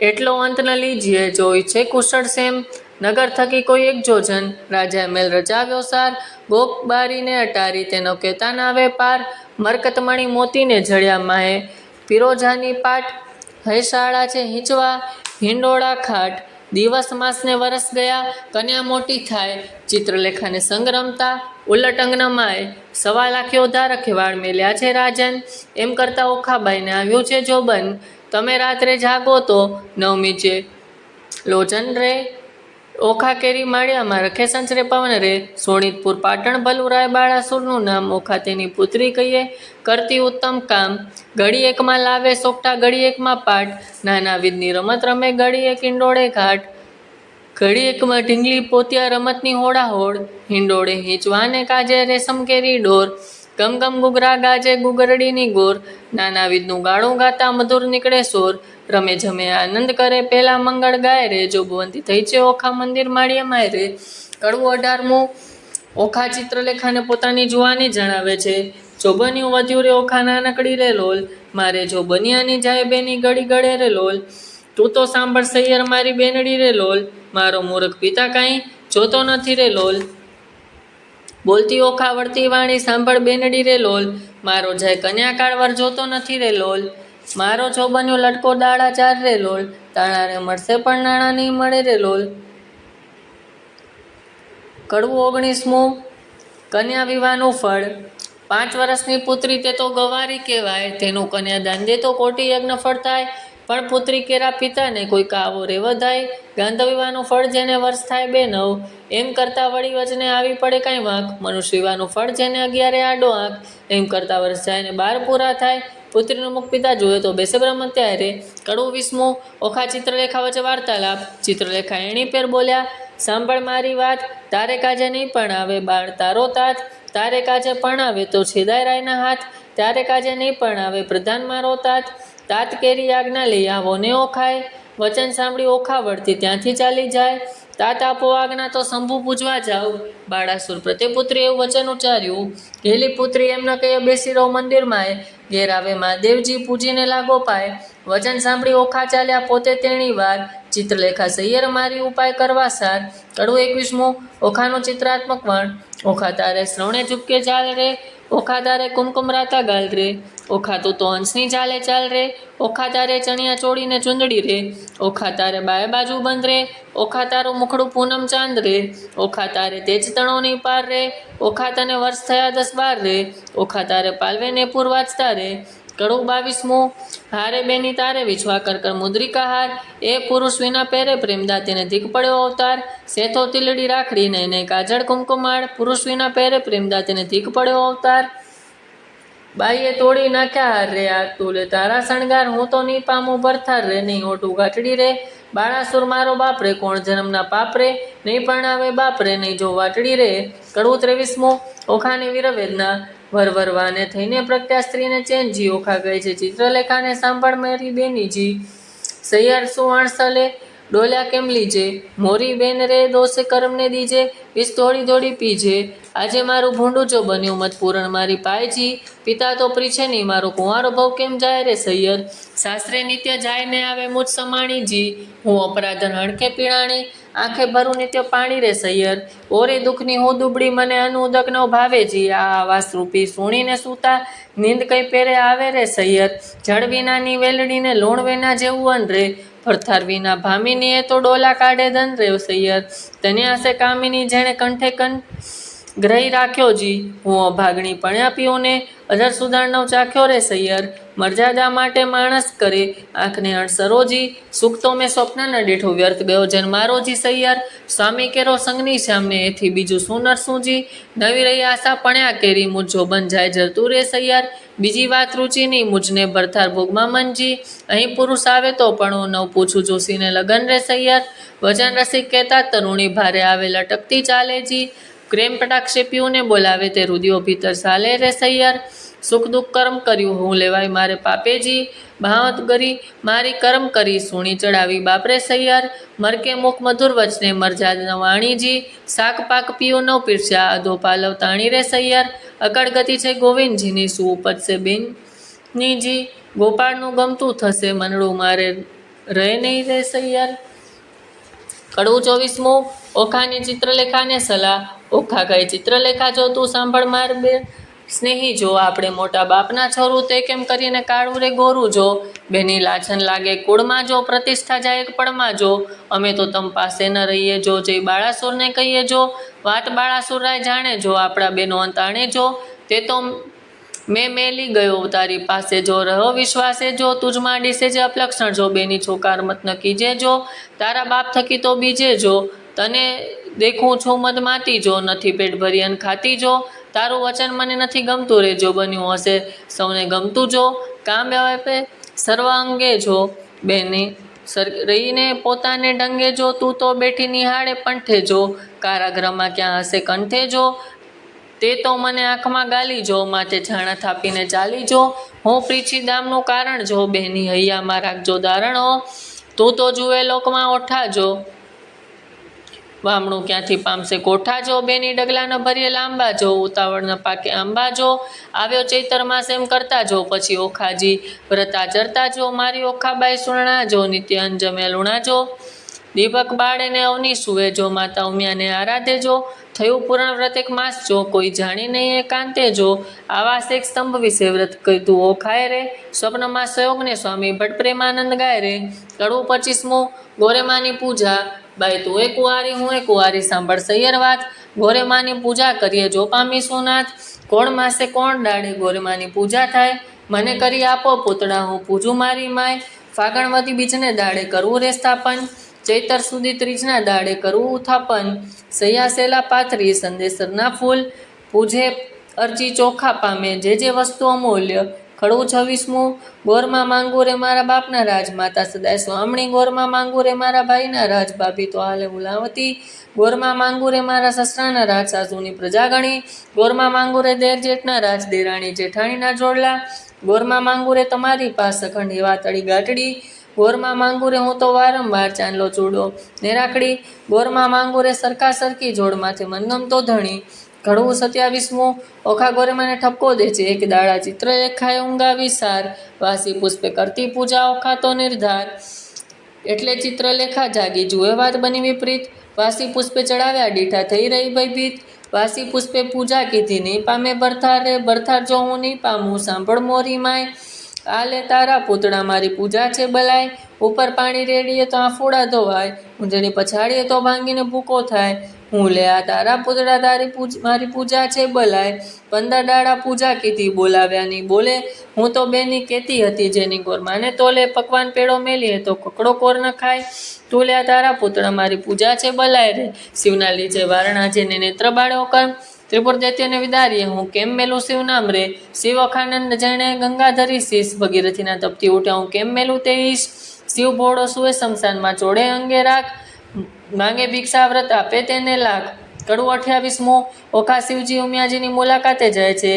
એટલો અંત ન લીજીએ જો ઈચ્છે કુશળ સેમ, નગર થકી કોઈ એક જોજન, રાજા મેલ રચાવ્યો સાર, ગોપ બારીને અટારી તેનો કહેતા ના આવે પાર. મરકતમણી મોતીને જળ્યા માહે, પિરોજાની પાટ, હૈશાળા છે હિંચવા, હિંડોળા ખાટ. દિવસ માસને વરસ ગયા, કન્યા મોટી થાય, ચિત્રલેખાને સંગ રમતા, ઉલટ અંગન માય, 1.25 લાખ યોધા રખેવાળ મેલ્યા છે રાજન. એમ કરતા ઓખાબાઈને આવ્યું છે જોબન, તમે રાત્રે જાગો તો નવમી છે લોચન રે. ઓખા કેરી માળિયામાં રખે સંચરે પવન રે, સોણિતપુર પાટણ ભલું રાય બાળાસુરનું નામ. ઓખા તેની પુત્રી કહીએ કરતી ઉત્તમ કામ, ઘડી એકમાં લાવે સોકટા ઘડી એકમાં પાટ, નાના વિધની રમત રમે ઘડી એક હિંડોળે ઘાટ. ઘડી એકમાં ઢીંગલી પોતિયા રમતની હોડાહોડ, હિંડોળે હિંચવાને કાજે રેશમ કેરી ડોર. ગમ ગમ ગુગરા ગાજે ગુગરડીની ગોર, નાના વિધનું ગાળું ગાતા મધુર નીકળે સોર. રમે જમે આનંદ કરે પેલા મંગળ ગાય રે, જોગવંતી થઈ છે ઓખા મંદિર માળિયામાં રે. કડવું 18મું. ઓખા ચિત્રલેખાને પોતાની જુવાની જણાવે છે. જોબનિયું વધ્યું રે ઓખા નાનકડી રે લોલ, મારે જો બનિયાની જાય બેની ગળી ગળે રે લોલ. તું તો સાંભળ સૈયર મારી બેનડી રે લોલ, મારો મૂર્ખ પિતા કાંઈ જોતો નથી રે લોલ. બોલતી ઓખા વળતી વાણી સાંભળ બેનડી રે લોલ, મારો જાય કન્યા કાળવર જોતો નથી રે લોલ. મારો જોબન્યો લટકો દાડા 4 રે લોલ, તાણા રે મળશે પણ નાણાં નહીં મળે રે લોલ. કડવું 19મું. કન્યા વિવાહનું ફળ. 5 વર્ષની પુત્રી તે તો ગવારી કહેવાય, તેનું કન્યાદાન દે તો કોટી યજ્ઞ ફળ થાય. પણ પુત્રી કેરા પિતાને કોઈ કાવો રે વધાય, ગાંધ વિવાહનું ફળ જેને વર્ષ થાય 2 9. એમ કરતા વળી વચને આવી પડે કાંઈ વાંક, મનુષ્ય વિવાહનું ફળ જેને 11 આડો આંક. એમ કરતા વર્ષ જાય ને 12 પૂરા થાય, પુત્રીનું મુખ પિતા જોયે તો બેસે બ્રહ્મ ત્યારે. કડવું 20મું. ઓખા ચિત્રલેખા વચ્ચે વાર્તાલાપ. ચિત્રલેખા એણી પેર બોલ્યા, સાંભળ મારી વાત, તારે કાજે નહીં પણ આવે બાળ તારો તાત, તારે કાજે પણ આવે તો છેદાય રાયના હાથ, ત્યારે કાજે નહીં પણ આવે પ્રધાન મારો તાત. તાત કેરી આજ્ઞા લઈ આવો ને ઓખાય, વચન સાંભળી ઓખા વળતી ત્યાંથી ચાલી જાય. તાત આપો આજ્ઞા તો શંભુ પૂજવા જાવ, બાળાસુર પ્રત્યે પુત્રી એવું વચન ઉચ્ચાર્યું. ઘેલી પુત્રી એમ ન કહે બેસી રહો મંદિરમાં, ઘેર આવે મહાદેવજી પૂજીને લાગો પાય. વચન સાંભળી ઓખા ચાલ્યા પોતે તેણી વાર, ચિત્રલેખા સૈયર મારી ઉપાય કરવા સાર. કડવું 21મું. ઓખાનું ચિત્રાત્મક વર્ણ. ઓખા તારે શ્રવણે ઝુપકે ચાલ રે, ઓખા તારે કુમકુમ રાતા ગાલ રે, ઓખા તું તો હંસની ચાલે ચાલ રે, ઓખા તારે ચણિયા ચોળીને ચૂંદડી રે, ઓખા તારે બાય બાજુ બંધ રે, ઓખા તારું મુખડું પૂનમ ચાંદ રે, ઓખા તારે તેજ તણોની પાર રે, ઓખા તને વર્ષ થયા 10 12 રે, ઓખા તારે પાલવે ને પૂર વાંચતા રે. કડવું 22મું. હારે બેની તારે વિછવા કર મુદ્રિકા હાર, એ પુરુષ વિના પહેરે પ્રેમદા તેને ધીક પડ્યો અવતાર. સેથો તિલડી રાખડી નહીં કાજળ કુમકુમાળ, પુરુષ વિના પહેરે પ્રેમદા તેને ધીક પડ્યો અવતાર. બાઈએ તોડી નાખ્યા હાર રે, આ તું લે તારા શણગાર, હું તો નહીં પામું ભરથાર રે, નહીં ઓટું ગાંઠડી રે. બાળાસુર મારો બાપ રે, કોણ જન્મના પાપ રે, નહીં પરણાવે બાપ રે, નહીં જો વાટડી રે. કડવું 23મું. ઓખાની વીરવેદના. વરવરવાને થઈને પ્રગટ્યા સ્ત્રીને ચેનજી, ઓખા ગઈ છે ચિત્રલેખાને સાંભળ મારી બેનીજી. સૈયાર શું આણસલે ડોલ્યા કેમ લીજે, મોરી બેન રે દોષે કર્મને દીજે, ઈસ દોડી દોડી પીજે, આજે મારું ભૂંડું જો બન્યું મત પૂરણ મારી પાયજી, પિતા તો પ્રીછે નહીં મારો કુંવારો ભવ કેમ જાય રે સૈયર, શાસ્ત્રે નિત્ય જાય ને આવે મુજ સમાણીજી, હું અપરાધન હણકે પીણાણી, આંખે ભરું નિત્ય પાણી રે સૈયર, ઓરે દુઃખની હું દુબળી મને અનુદક ન ભાવેજી, આ આવાસ રૂપી સુણીને સૂતા નીંદ કઈ પેરે આવે રે સૈયર, જળ વિનાની વેલડીને લૂણ વેના જેવું અન રે, ભરથાર વિના ભામિની એ તો ડોલા કાઢે ધન રે સૈયર, ધન્યાસે કામિની જેણે કંઠે ગ્રહી રાખ્યો જી, હું અભાગણી પણ્યા પીઉં ને અધર સુધારણવ ચાખ્યો રે સૈયર, મર્યાદા માટે માણસ કરે આંખને અણસરોજી, સુખ તો મેં સ્વપ્ન ન દીઠું વ્યર્થ ગયો જન મારો જી સૈયર, સ્વામી કેરો સંગની શ્યામને એથી બીજું શું નરસું જી, નવી રહી આશા પણ્યા કેરી મુજ જોબન જાય જરતું રે સૈયર, બીજી વાત રૂચિની મુજને ભરથાર ભોગમાં મનજી, અહીં પુરુષ આવે તો પણ નવ પૂછું જોશીને લગન રે સૈયર, વચન રસિક કહેતા તરુણી ભારે આવે લટકતી ચાલે જી, પ્રેમ કટાક્ષે પીઓને બોલાવે તે રુદિયો ભીતર સાલે રે સૈયર, સુખ દુઃખ કર્મ કર્યું હું લેવાય મારે પાપેજી, ભાવત ગરી મારી કર્મ કરી સુણી ચડાવી બાપરે સૈયર, મરકે મુખ મધુર વચને મરજાદ ન વાણીજી, શાક પાક પીઓ ન પીરસ્યા અધો પાલવ તાણી રે સૈયર, અકળ ગતિ છે ગોવિંદજીની શું ઉપજશે બેનનીજી, ગોપાળનું ગમતું થશે મનડું મારે રહે નહીં રે સૈયર. કડવું 24મું ઓખાની ચિત્રલેખાને સલાહ, ઓખા ગઈ ચિત્રલેખા જો તું સાંભળ માર બે સ્નેહી જો, આપણે મોટા બાપના છોરું તે કેમ કરીને કાળું રે ગોરું જો, બેની લાછન લાગે કુળમાં જો, પ્રતિષ્ઠા જાય એક પળમાં જો, અમે તો તમ પાસે ન રહીએ જો, જય બાળાસુરને કહીએ જો, વાત બાળાસુર રાય જાણે જો, આપણા બેનો અંતાણે જો, તે તો મેં મેલી ગયો તારી પાસે જો, રહો વિશ્વાસે જો, તુજમાં ડીસે જે અપલક્ષણ જો, બેની છોકાર મત ન કીજે જો, તારા બાપ થકી તો બીજે જો, તને દેખું છું મદ માતી જો, નથી પેટ ભરી અન્ન ખાતી જો, તારું વચન મને નથી ગમતું રે જો, બન્યું હશે સૌને ગમતું જો, કામ આપે સર્વ અંગે જો, બેને રહીને પોતાને ડંગે જો, તું તો બેઠી નિહાળે પંઠે જો, કારાગૃહમાં ક્યાં હશે કંઠે જો, તે તો મને આંખમાં ગાલી જો, માથે છાણા થાપીને ચાલી જો, હું પ્રીછી દામનું કારણ જો, બેની હૈયામાં રાખજો દારણો, તું તો જુએ લોકમાં ઓઠા જો, વામણું ક્યાંથી પામશે કોઠા જો, બેની ડગલા ન ભરીએ લાંબા જો, ઉતાવળ ન પાકે આંબા જો, આવ્યો ચૈતર માસ એમ કરતા જો, પછી ઓખાજી વ્રતા ચરતા જો, મારી ઓખાબાઈ સુરણા જો, નિત્ય અંજમે લુણા જો, દીપક બાળે ને અવની સુવે જો, માતા ઉમિયાને આરાધે જો, થયું પૂરણ વ્રત એક માસ જો, કોઈ જાણી નહીં એકાંતે જો, આવાસ એક સ્તંભ વિશે વ્રત કીધું ઓખાય રે, સ્વપ્નમાં સયોગને સ્વામી ભટ્ટ પ્રેમાનંદ ગાય રે. કડવું 25મું ગોરેમાની પૂજા, બાઈ તું એ કુંવારી હું એ કુંવારી સાંભળ સૈયર વાત, ગોરેમાની પૂજા કરીએ જો પામી સુનાથ, કોણ માસે કોણ દાડે ગોરેમાની પૂજા થાય, મને કરી આપો પૂતળા હું પૂજું મારી માય, ફાગણવતી બીજને દાડે કરવું રે સ્થાપન, ચૈતર સુધી ત્રીજના દાડે કરવું ઉત્થાપન, સૈયાસેલા પાથરી સંદેસરના ફૂલ, પૂજે અરજી ચોખા પામે જે જે વસ્તુ અમૂલ્ય. કડવું 26મું ગોરમાં માંગુ રે મારા બાપના રાજ, માતા સદાય સ્વામણી ગોરમાં માંગુ રે મારા ભાઈના રાજ, ભાભી તો હાલે ઉલાવતી, ગોરમાં માંગુ રે મારા સસરાના રાજ, સાસુની પ્રજા ગણી, ગોરમાં માંગુ રે દેર જેઠના રાજ, દેરાણી જેઠાણીના જોડલા, ગોરમાં માંગુ રે તમારી પાસ અખંડ એવા તળી ગાંઠડી, ગોરમાં માંગુ રે હું તો વારંવાર ચાંદલો ચૂડો ને રાખડી, ગોરમાં માંગુ રે સરખા સરખી જોડ માથે મનગમતો ધણી. કડવું 27મું ઓખા ગોરેમાને ઠપકો દે છે, એક દાડા ચિત્ર લેખાય ઊંઘાવી સાર, વાસી પુષ્પે કરતી પૂજા ઓખા તો નિર્ધાર, એટલે ચિત્રલેખા જાગી જુએ વાત બની વિપરીત, વાસી પુષ્પે ચડાવ્યા ડીઠા થઈ રહી ભયભીત, વાસી પુષ્પે પૂજા કીધી નહીં પામે ભરથાર રે, ભરથાર જો હું નહીં પામું સાંભળ મોરી માય, આ લે તારા પૂતળા મારી પૂજા છે બલાય, ઉપર પાણી રેડીએ તો આંફોડા ધોવાય, ઊંધણી પછાડીએ તો ભાંગીને ભૂકો થાય, હું લે આ તારા પૂતળા મારી પૂજા છે બલાય, 15 દાડા પૂજા કીધી બોલાવ્યા નહીં બોલે, હું તો બેની કેતી હતી જેની ગોરમાને તોલે, પકવાન પેડો મેલીએ તો કકડો કોર ન ખાય, તું લે આ તારા પૂતળા મારી પૂજા છે બલાય રે, શિવના લીજે વારણા જેને નેત્ર બાળ્યો કર્મ, ત્રિપુર દૈત્યને વિદારીએ હું કેમ મેલું શિવ નામ રે, શિવ અખાનંદ જેણે ગંગાધરી શીશ, ભગીરથીના તપથી ઉઠ્યા હું કેમ મેલું તે ઈશ, શિવ ભોળો સુએ શમશાનમાં ચોડે અંગે રાખ, માંગે ભિક્ષા વ્રત આપે તેને લાખ. કડવું 28મું ઓખા શિવજી ઉમિયાજીની મુલાકાતે જાય છે,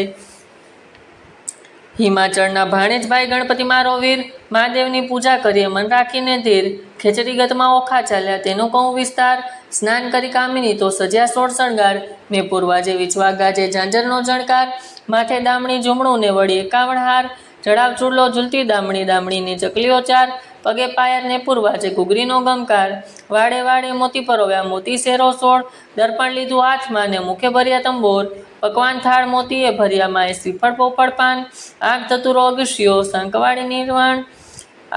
હિમાચળના ભાણેજભાઈ ગણપતિ મારો વીર, મહાદેવની પૂજા કરીએ મન રાખીને ધીર, ખેચરીગતમાં ઓખા ચાલ્યા તેનું કહું વિસ્તાર, સ્નાન કરી કામિની તો સજ્યા સોળ શણગાર, ને પૂર્વા જેવી ગાજે ઝાંઝરનો ઝણકાર, માથે દામણી ઝુમણું ને વળી 51 હાર, જડાવ ચૂડલો ઝૂલતી દામણી, દામણીની ચકલીઓ ચાર, પગે પાયર ને પૂર્વા જે ઘૂઘરીનો ગમકાર, વાડે વાડે મોતી પરોવ્યા મોતી શેરો 16, દર્પણ લીધું હાથમાં ને મુખે ભર્યા તંબોર, પકવાન થાળ મોતીએ ભર્યા માએ શ્રીફળ પોપળ પાન, આંખ ધતુરો અગસ્યો શંખવાળી નિર્વાણ,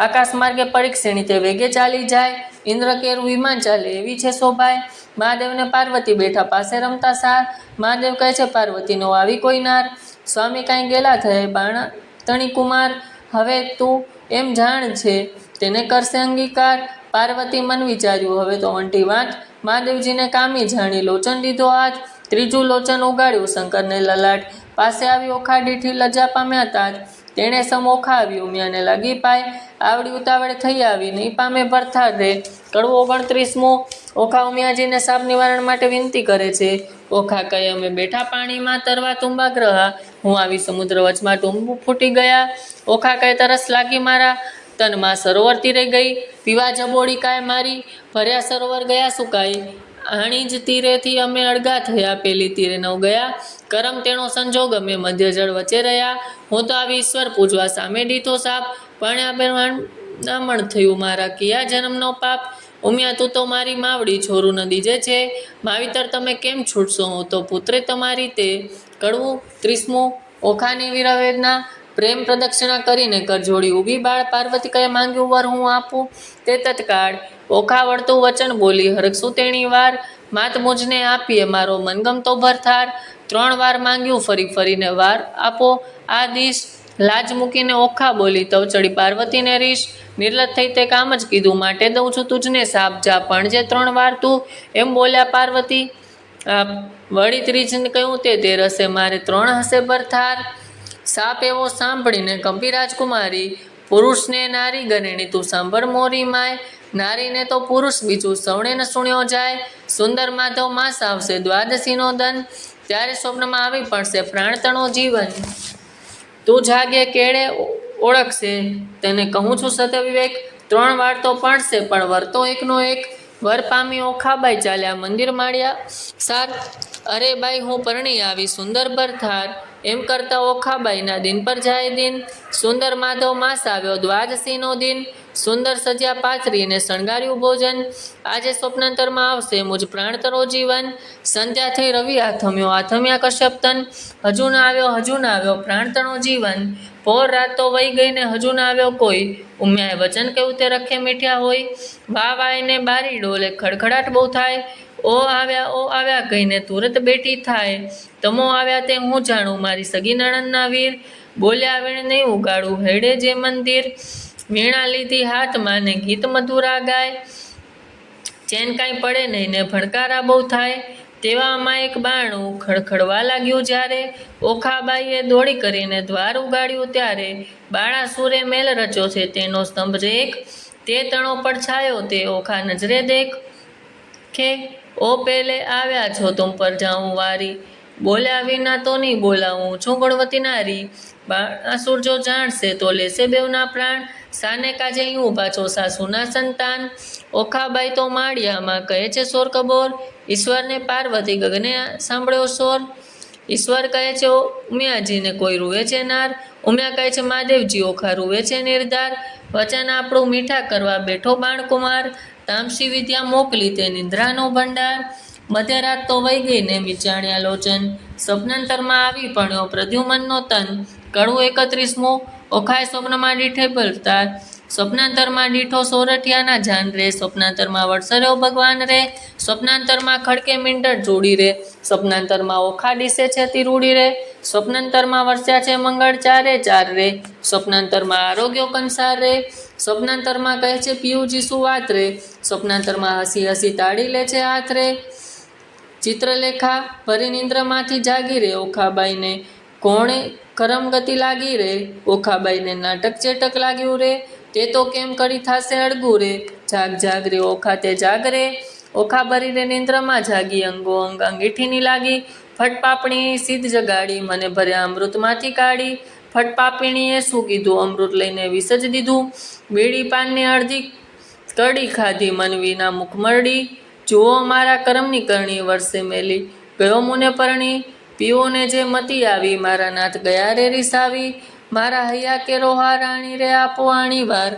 આકાશ માર્ગે પરીક્ષિણી તે વેગે ચાલી જાય, ઇન્દ્ર કેરું વિમાન ચાલે એવી છે શોભાય, મહાદેવને પાર્વતી બેઠા પાસે રમતા સાર, મહાદેવ કહે છે પાર્વતીનો આવી કોઈ નાર, સ્વામી કાંઈ ગેલા થયે બાણતણી કુમાર, હવે તું એમ જાણ છે તેને કરશે અંગીકાર, પાર્વતી મન વિચાર્યું હવે તો અંટી વાત, મહાદેવજીને કામી જાણી લોચન લીધો હાથ, ત્રીજું લોચન ઉગાડ્યું શંકરને લલાટ, પાસે આવી ઓખા દીઠી લજ્જા પામ્યા તાત, તેણે સમ ઓખા આવી ઉમિયાને લાગી પાય, આવડી ઉતાવળે થઈ આવી નહીં પામે ભરથાર રે, કડવું 29મું, ઓખા ઉમિયાજીને સાપ નિવારણ માટે વિનંતી કરે છે, ઓખા કહે અમે બેઠા પાણીમાં તરવા તુંબા ગ્રહા, હું આવી સમુદ્ર વચમાં ટુંબું ફૂટી ગયા, ઓખા કહે તરસ લાગી મારા તનમાં સરોવર તીરે ગઈ, પીવા જબોડી કાય મારી, ભર્યા સરોવર ગયા સુકાઈ, આણી જ તીરેથી અમે અળગા થયા, પેલી તીરે નવ ગયા, કરમ તેનો સંજોગ અમે મધ્ય જળ વચ્ચે રહ્યા, હું તો આવી ઈશ્વર પૂજવા સામે દીઠો સાપ, પણ નામણ થયું મારા કિયા જન્મનો પાપ, ઉમિયા તું તો મારી માવડી છોરું નદી જે છે, માવિતર તમે કેમ છૂટશો હું તો પુત્રે તમારી તે, કડવું 30મું, ઓખાની વીરવેદના, પ્રેમ પ્રદક્ષિણા કરીને કરજોડી ઊભી બાળ, પાર્વતી કહે માંગ્યું વર હું આપું તે તત્કાળ, ઓખા વળતું વચન બોલી હરખશું તેણી વાર, માત મુજને આપીએ મારો મનગમતો ભરથાર, 3 વાર માંગ્યું ફરી ફરીને વાર આપો આ દિશ, લાજ મૂકીને ઓખા બોલી તવ ચડી પાર્વતીને રીશ, નિર્લજ થઈ તે કામ જ કીધું માટે દઉં છું તુજને સાપ, જા પણ જે 3 વાર તું એમ બોલ્યા પાર્વતી, વળી ત્રીજને કહ્યું તે રસે મારે 3 હશે ભરથાર, સાપ એવો સાંભળીને કંપી રાજકુમારી, પુરુષને નારી ગણેણી તું સાંભળ મોરી માય, નારીને તો પુરુષ બીજું સૌણે ન સુણ્યો જાય, સુંદર માધવ માસ આવશે દ્વાદશીનો દન, ત્યારે સ્વપ્નમાં આવી પડશે પ્રાણતણો જીવન, તું જાગે કેળે ઓળખશે તેને કહું છું સત વિવેક, 3 વાર તો પડશે પણ વર તો એકનો એક, વર પામી ઓખાબાઈ ચાલ્યા મંદિર માળ્યા સાર, અરે બાઈ હું પરણી આવી સુંદર ભરથાર, એમ કરતા ઓખાબાઈના દિન પર જાય દિન, સુંદર માધવ માસ આવ્યો દ્વાદશીનો દિન, સુંદર સજ્યા પાથરીને શણગાર્યું ભોજન, આજે સ્વપ્નાંતરમાં આવશે મુજ પ્રાણતરો જીવન, સંધ્યા થઈ રવિ આથમ્યા કશ્યપતન, હજુ ના આવ્યો પ્રાણતણો જીવન, ભોર રાત તો વહી ગઈ ને હજુ ના આવ્યો કોઈ, ઉમ્યાએ વચન કેવું તે રખે મીઠ્યા હોય, વાવ આવીને બારી ડોલે ખડખડાટ બહુ થાય, ઓ આવ્યા કહીને તુરત બેઠી થાય, તમો આવ્યા તે હું જાણું મારી સગી નણંદના વીર, બોલ્યા વીણ નહીં ઉગાડું હેડે જે મંદિર, વીણા લીધી હાથમાં ને ગીત મધુરા ગાય, ચેન કાંઈ પડે નહીં ને ભણકારા બહુ થાય, તેવામાં એક બાણું ખડખડવા લાગ્યું જ્યારે, ઓખાબાઈએ દોડી કરીને દ્વાર ઉગાડ્યું ત્યારે, બાણાસુરે મેલ રચ્યો છે તેનો સ્તંભ રેખ, તે તણો પડછાયો તે ઓખા નજરે દેખે, ઓ પેલે આવ્યા છો તુમ પર જાઉં વારી, બોલ્યા વિના તો નહીં બોલાવું છું ગુણવતી નારી, બાણાસુર જો જાણશે તો લેશે બેવના પ્રાણ, સાને કાજે ઊભા છો સાસુના સંતાન, ઓખાબાઈ તો માળિયામાં કહે છે સોર કબોર, ઈશ્વરને પાર્વતી ગગને સાંભળ્યો સોર, ઈશ્વર કહે છે ઉમિયાજીને કોઈ રૂવે છે નાર, ઉમિયા કહે છે મહાદેવજી ઓખા રૂવે છે નિર્ધાર, વચન આપણું મીઠા કરવા બેઠો બાણકુમાર, તામસી વિદ્યા મોકલી તે નિંદ્રાનો ભંડાર, મધ્યરાત તો વહી ગઈ ને વિચાણ્યા લોચન, સ્વપ્નાંતરમાં આવી પડ્યો પ્રદ્યુમનનો તન, કડવું 31મું, ઓખાએ સ્વપ્નમાં દીઠે ભરતા, સ્વપ્નાંતરમાં દીઠો સોરઠિયાના જાન રે, સ્વપ્નાંતરમાં વડસર્યો ભગવાન રે, સ્વપ્નાંતરમાં ખડકે મીંડળ જોડી રે, સ્વપ્નાંતરમાં ઓખા ડીસે છે તીરૂડી રે, સ્વપ્નાંતરમાં વરસ્યા છે મંગળ ચારે ચાર રે, સ્વપ્નાંતરમાં આરોગ્યો કંસાર રે, સ્વપ્નાંતરમાં કહે છે પિયુજી શું વાત રે, સ્વપ્નાંતરમાં હસી હસી તાળી લે છે હાથ રે, ચિત્રલેખા ભરી નિંદ્રમાંથી જાગી રે, ઓખાબાઈને કોણે કરમગતિ લાગી રે, ઓખાબાઈને નાટક ચેટક લાગ્યું રે, તે તો કેમ કરી થાશે અડગું રે, જાગ રે ઓખા તે જાગ રે, ઓખા ભરી રે નિંદ્રમાં જાગી, અંગો અંગ અંગીઠીની લાગી, ફટપાપણી સીધ જગાડી મને ભર્યા અમૃતમાંથી કાઢી, ફટપાપણીએ શું કીધું અમૃત લઈને વિસ જ દીધું, બીડી પાનની અડધી કડી ખાધી મનવીના મુખ મરડી, જુઓ મારા કર્મની કરણી વર્ષે મેલી, ગયો મુને પરણી, પીઓને જે મતી આવી, મારા નાથ ગયા રે રીસાવી, મારા હૈયા કેરો હારાણી રે આપો આણી વાર,